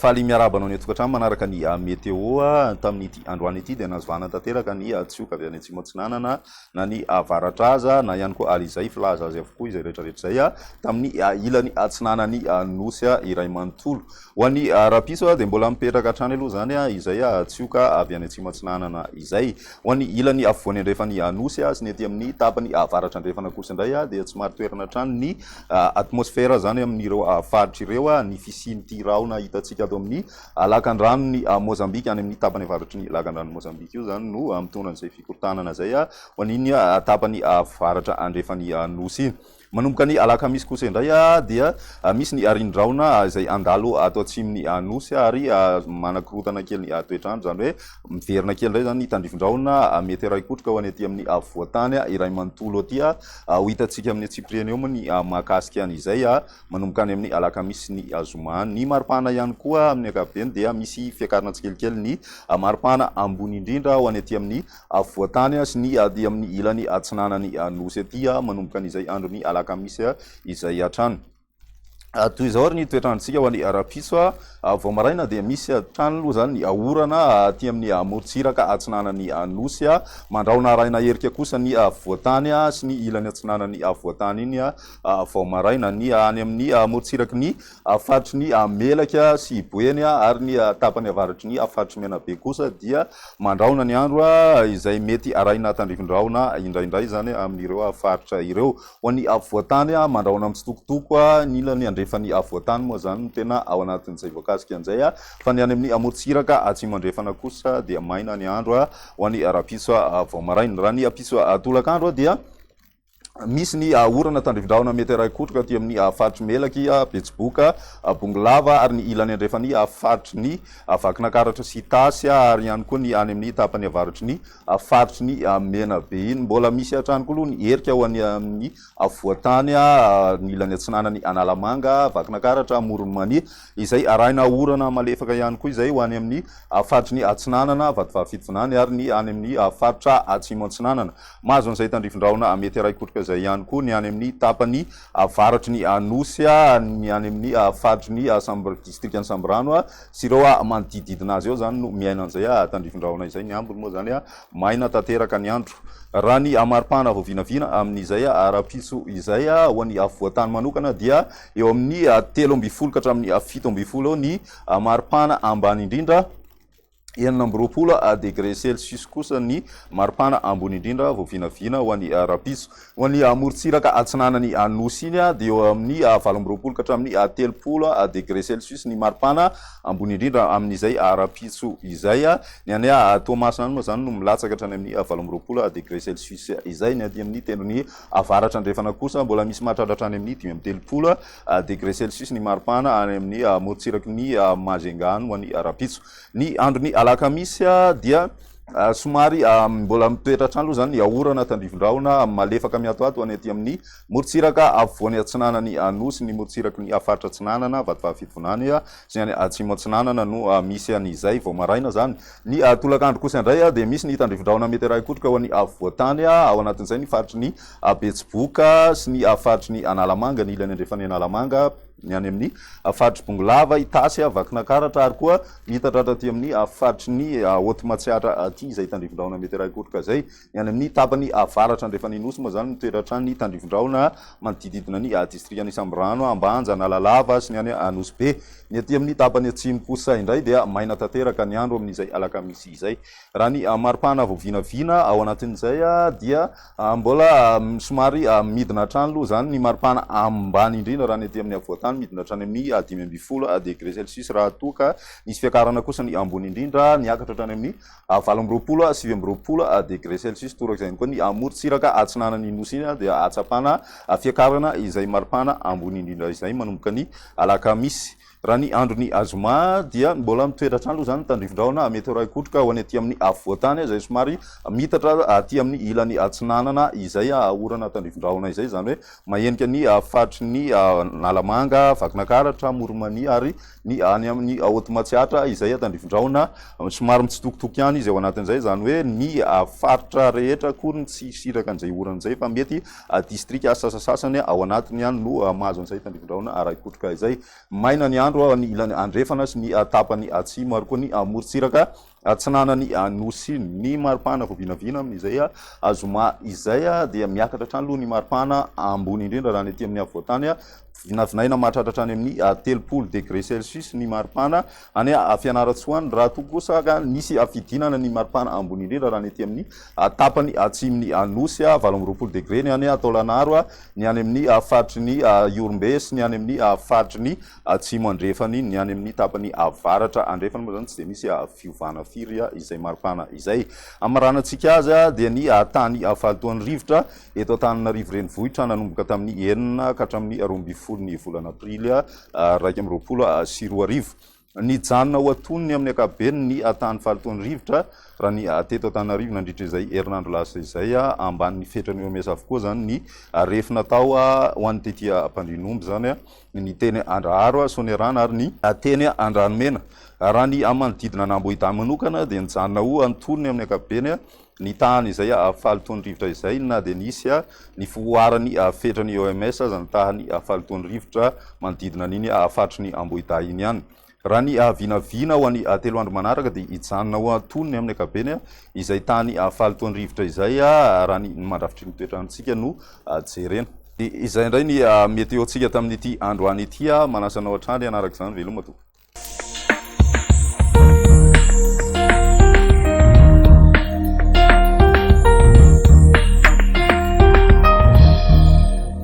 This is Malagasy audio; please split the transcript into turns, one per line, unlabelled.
faly miarabana ny tokantrano manaraka ny météo tamin'ity androany ity dia nazovana tanteraka ny tsioka avy any Atsimo-Atsinanana na ny avaratraza na ihany koa alizay filaza azy avokoa izay rehetrarehetra zay tamin'ny ilany atsinanany nosy iray manontolo ho an'ny rapiso dia mbola mipetraka hatrany aloha zany izay tsioka avy any Atsimo-Atsinanana izay ho an'ny ilany afovoany andrefany nosy sy ny ety amin'ny tapany avaratra andrefana kosa indray dia tsy maro toerana hatrany ny atmosfera zany amin'ireo faritra ireo ny fisian'ity rahona hitantsika ato amin'ny lakan-drano ny Mozambika any amin'ny tapany avaratry ny lakan-drano Mozambika io zany no mitondra an'izay fikorontanana zay ho an'iny tapany avaratra andrefany nosy iny. Manomboka ny alakamisy kosa indray dia misy ny arindraona izay andalo ato atsimon'ny nosy ary manakorotana kely ny toetrandro zany hoe miverina kely indray zany ny tandrifin-drahona mety raikotroka ho any aty amin'ny voatany iray manontolo aty ho hitantsika amin'ny Tsipriana eo moa ny mahakasika an'izay manomboka any amin'ny alakamisy ny zoma. Ny maripana ihany koa amin'ny ankapobeny dia misy fiakarana tsikelikely ny maripana ambony indrindra ho any aty amin'ny voatany sy ny aty amin'ny ilany atsinanany nosy aty manomboka an'izay andro ny alakamisy izay hatrany. Toy izao ary ny toetrandrontsika ho an'ny rapiso vao maraina dia misy trano aloha zany ny orana aty amin'ny morotsiraka atsinanany nosy mandraona araina herika kosa ny voatany sy ny ilany atsinanany voatany iny vao maraina ny any amin'ny morotsiraky ny faritry ny melaka sy boeny ary ny tapany avaratry ny faritry menabe kosa dia mandraona ny andro izay mety araina tandrifin-drahona indraindray zany amin'ireo faritra ireo. Ho an'ny voatany mandraona mitsitokotoko ny ilany andrefany voatany moa zany no tena ao anatin'izay voakasika an'izay fa ny any amin'ny morotsiraka atsimo andrefana kosa dia maina ny andro ho an'ny rapiso vao maraina. Raha ny rapiso tolakandro dia misy ny orana tandrifin-drahona mety raikotroka aty amin'ny faritry melaky betsiboka bongolava ary ny ilany andrefany faritry ny vakinakaratra sy tasy ary ihany koa ny any amin'ny tapany avaratry ny faritry ny menabe iny. Mbola misy hatrany koa aloha ny herika ho any amin'ny voatany ny ilany atsinanany analamanga vakinakaratra moronmania izay arahina orana malefaka ihany koa izay ho any amin'ny faritry ny atsinanana vatovavy-fitonany ary ny any amin'ny faritra atsimo atsinanana. Mahazo an'izay tandrifin-drahona mety raikotroka zay ihany koa ny any amin'ny tapany avaratry ny nosy ny any amin'ny faritry ny distrikany Sambrano sy ireo manodididina azy eo zany no miaina an'izay tandrifin-drahona izay. Ny ambony moa zany maina tanteraka ny andro. Raha ny maripana vao vinavina amin'izay rapiso izay ho an'ny voatany manokana dia eo amin'ny 3 ka hatramin'ny 7 ny maripana ambany indrindra, 20 degré Celsius kosa ny maripana ambony indrindra vao vinavina ho an'ny rapiso. Ho an'ny morotsiraka atsinanany nosy iny dia eo amin'ny 20 ka hatramin'ny 30 degré Celsius ny maripana ambony indrindra amin'izay rapiso izay. Ny any Toamasina any moa zany no milatsaka hatrany amin'ny 20 degré Celsius izay. Ny aty amin'ny tendrony avaratra andrefana kosa mbola misy mahatratra hatrany amin'ny 30 degré Celsius ny maripana any amin'ny morotsiraky ny Majunga ho an'ny rapiso. Ny andro ny alakamisy dia somary mbola mitoetra hatrany aloha zany orana tandrifin-drahona malefaka miatoato any aty amin'ny morotsiraka afovoany atsinanany nosy ny morotsiraky ny faritra atsinanana vatovavy-fitonany sy any atsimo atsinanana no misy an'izay vao maraina zany. Ny tolakandro kosa indray dia misy ny tandrifin-drahona mety raikotroka ho an'ny voatany ao anatin'izay ny faritry ny betsiboka sy ny faritry ny analamanga ny ilany andrefany analamanga ny any amin'ny faritry bongolava itasy vakinakaratra ary koa mitatratra aty amin'ny faritry ny Otimatsiatra aty izay tandrifin-drahona mety raikotroka zay. Ny any amin'ny tapany avaratra andrefany nosy moa zany mitoetra ny tandrifin-drahona manodididina ny distrikany Sambrano, Ambanja, Analalava sy ny any Nosy Be. Ny aty amin'ny tapany atsimo kosa indray dia maina tanteraka ny andro amin'izay alakamisy izay. Raha ny maripana vao vinavina ao anatin'izay dia mbola somary midina hatrany aloha zany ny maripana ambany indrindra raha ny aty amin'ny voatany midina hatrany amin'ny 15 degré Celsius raha toka. Nisy fiakarana kosa ny ambony indrindra niakatra hatrany amin'ny 20 sy 20 degré Celsius. Torak'izay koa ny morotsiraka atsinanany nosy iny dia atsapana fiakarana izay maripana ambony indrindra izay manomboka ny alakamisy. Raha ny andro ny azoma dia mbola mitoetra hatrany aloha zany tandrifin-drahona mety raikotroka ho any aty amin'ny voatany izay somary mitatra aty amin'ny ilany atsinanana izay orana tandrifin-drahona izay zany hoe mahenika ny faritry ny Nalamanga, Vakinakaratra, Moronmania ary ny any amin'ny Otimatsiatra izay tandrifin-drahona somary mitsitokotoko ihany izy ao anatin'izay zany hoe ny faritra rehetra akory tsy siraka an'izay orana izay fa mety distrika sasasasany ao anatiny ihany no mahazo an'izay tandrifin-drahona raikotroka izay. Maina ny andro ny ilany andrefana sy ny tapany atsimo ary koa ny morotsiraka tsinanany nosy ny maripana vo vinavina amin'izay azoma izay dia miakatra trany aloha ny maripana ambony indrindra raha ny ety amin'ny avoatany vinavinaina mahatratratra any amin'ny 30°C ny maripana any fianaratsoany raha to kosa ka nisy afidinana ny maripana ambony indrindra raha ny ety amin'ny tapany atsimony nosy 20°C ny any Taolagnaro ny any amin'ny faritry ny Iorombe sy ny any amin'ny faritry ny atsimo andrefany ny any amin'ny tapany avaratra andrefany moa zany tsy de misy fiovana firy izay maripana izay amaranantsika azy dia ny tany fahatoan'ny rivotra eto Antananarivo renivohitra nanomboka tamin'ny 9 ka hatramin'ny 12 ny volana aprily 2024 ny janona ho atonony amin'ny akabeny ny tany fahatoan'ny rivotra raha ny teto Antananarivo nandritra izay herinandro lasa izay ambanin'ny fetrany OMS avokoa zany ny refy natao ho an'ny tety Ampandrinomby zany ny teny Andraharo Sonerana ary ny teny Andranomena raha ny manodidina Nambohitany manokana dia nijanona ho antonony amin'ny akabeny ny tany izay fahatoan'ny rivotra izay na dia nisy ny foarany fetrany OMS zany tahany fahatoan'ny rivotra manodidina n'iny faritry ny Ambohitany iny ihany raha ny vinavina ho an'ny 3 andro manaraka dia hijanona ho antonony amin'ny akabeny izay tany fahatoan'ny rivotra izay raha ny mandrafitry ny toetrandrontsika no jerena izay indray ny meteontsika tamin'ity androany ity manasanao hatrany anaraka izany veloma tompoko